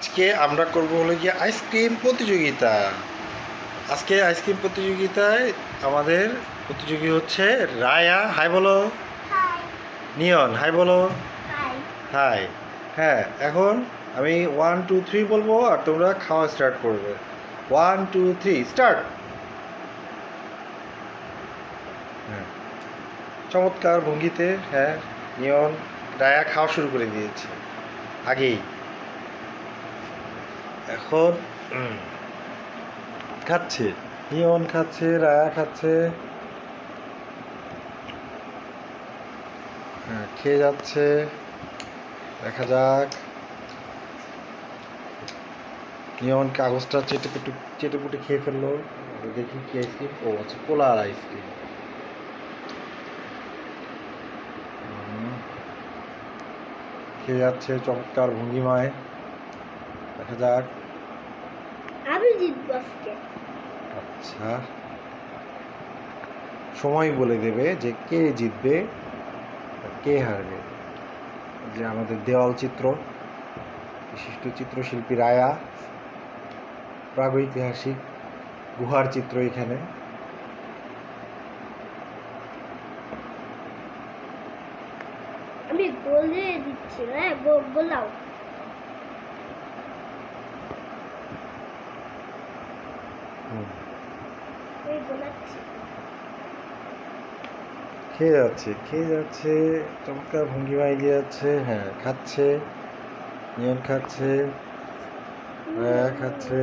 আজকে আমরা করব হলো গিয়ে আইসক্রিম প্রতিযোগিতা। আজকে আইসক্রিম প্রতিযোগিতায় আমাদের প্রতিযোগী হচ্ছে রায়া। হাই বলো। হাই। নিয়ন হাই বলো। হাই। হাই। হ্যাঁ, এখন আমি 1 2 3 বলবো আর তোমরা খাওয়া স্টার্ট করবে। 1 2 3 স্টার্ট। হ্যাঁ, চমৎকার ভঙ্গিতে। হ্যাঁ, নিয়ন রায়া খাওয়া শুরু করে দিয়েছে আগেই। এখন খাচ্ছে, নিয়ন খাচ্ছে, রায়া খাচ্ছে। হ্যাঁ, খেয়ে যাচ্ছে, দেখা যাক। নিয়ন কাগজটা চেটেপুটে খেয়ে ফেললো। দেখি কি আইসক্রিম। ও আচ্ছা, পোলার আইসক্রিম। খেয়ে যাচ্ছে চমৎকার ভঙ্গিমায়, দেখা যাক। আমি জিতবো আজকে। আচ্ছা, সময় বলে দেবে যে কে জিতবে আর কে হারবে। যে আমাদের দেওয়াল চিত্র, বিশিষ্ট চিত্রশিল্পী রায়া, প্রাগৈতিহাসিক গুহার চিত্র এখানে। আমি গোল দিয়ে দিচ্ছি। হ্যাঁ, গোলাও। এই গোলাচ্ছি। খেয়ে যাচ্ছে চমৎকার ভঙ্গিমায় এগিয়ে যাচ্ছে। হ্যাঁ, খাচ্ছে, নিয়ন খাচ্ছে, রায়া খাচ্ছে।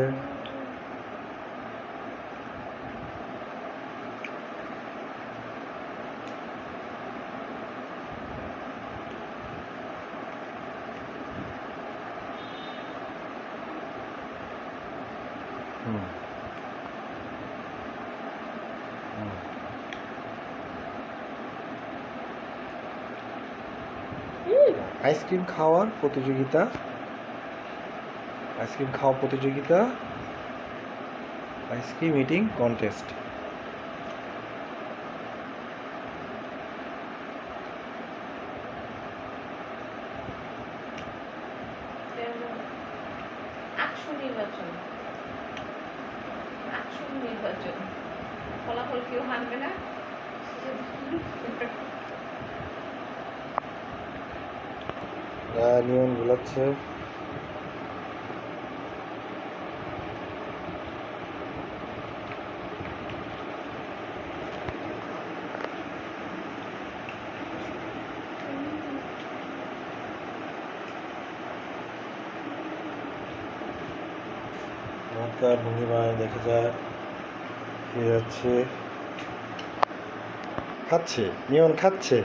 আইসক্রিম খাওয়ার প্রতিযোগিতা, আইসক্রিম খাওয়া প্রতিযোগিতা, আইসক্রিম ইটিং কন্টেস্ট। নির্বাচন ফলাফল কেউ মানবে না। নিয়ন বোলাচ্ছে। চমৎকার ভঙ্গিমায় দেখা যায়, খেয়ে যাচ্ছে, খাচ্ছে, নিয়ন খাচ্ছে।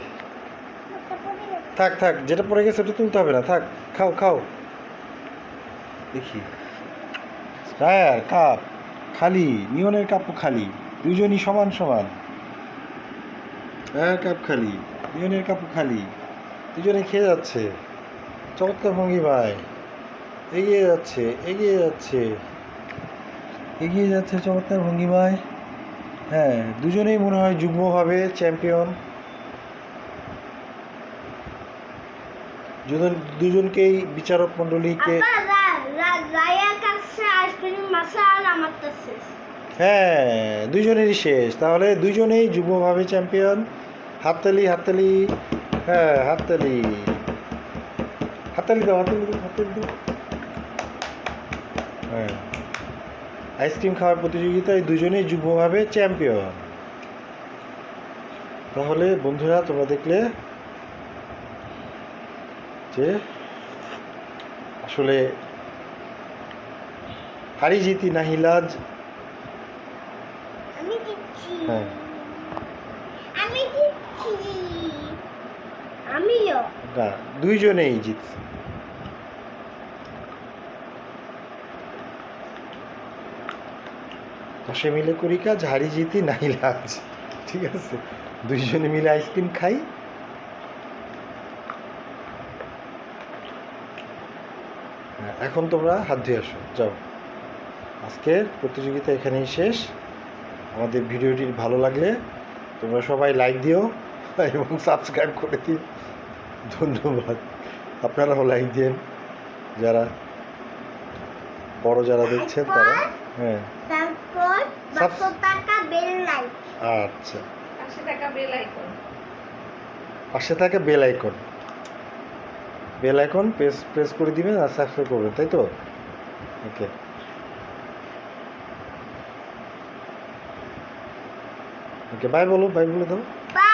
থাক থাক, যেটা পড়ে গেছে ওটা তুলতে হবে না, থাক। খাও খাও। দেখি, রায়ার কাপ খালি, নিয়নের কাপও খালি, দুজনই সমান সমান। রায়ার কাপ খালি, নিয়নের কাপও খালি, দুজনে খেয়ে যাচ্ছে চমৎকার ভঙ্গিমায়। এগিয়ে যাচ্ছে, এগিয়ে যাচ্ছে, এগিয়ে যাচ্ছে চমৎকার ভঙ্গিমায়। হ্যাঁ, দুজনেই মনে হয় যুগ্মভাবে চ্যাম্পিয়ন। দুজনকেই বিচারক মণ্ডলীকে। হ্যাঁ, দুজনেরই শেষ। তাহলে দুজনেই যুগ্মভাবে চ্যাম্পিয়ন। হাততালি হাততালি। হ্যাঁ, হাততালি, হাততালি দাও, হাততালি দাও, হাততালি দাও। হ্যাঁ, আইসক্রিম খাওয়ার প্রতিযোগিতায় দুজনেই যুগ্মভাবে চ্যাম্পিয়ন। তাহলে বন্ধুরা, তোমরা দেখলে যে আসলে হারি জিতি নাহি লাজ। হ্যাঁ, আমিও না, দুইজনেই জিতছে। দশে মিলে করি কাজ, হারি জিতি নাহি লাজ। ঠিক আছে, দুইজনে মিলে আইসক্রিম খাই। এখন তোমরা হাত ধুয়ে আসো, যাও। আজকের প্রতিযোগিতা এখানেই শেষ। আমাদের ভিডিওটি ভালো লাগলে তোমরা সবাই লাইক দিও এবং সাবস্ক্রাইব করে দিও। ধন্যবাদ। আপনারাও লাইক দেন যারা বড় যারা দেখছেন তারা, হ্যাঁ তারপর 500 টাকা বেল লাইক। আচ্ছা, পাশে থাকা বেল আইকন। পাশে থাকে bell icon, bell icon press press করে দিবেন আর সাবস্ক্রাইব করবেন, তাই তো? ওকে, ওকে, বাই বলো, বাই বলে দাও। বাই।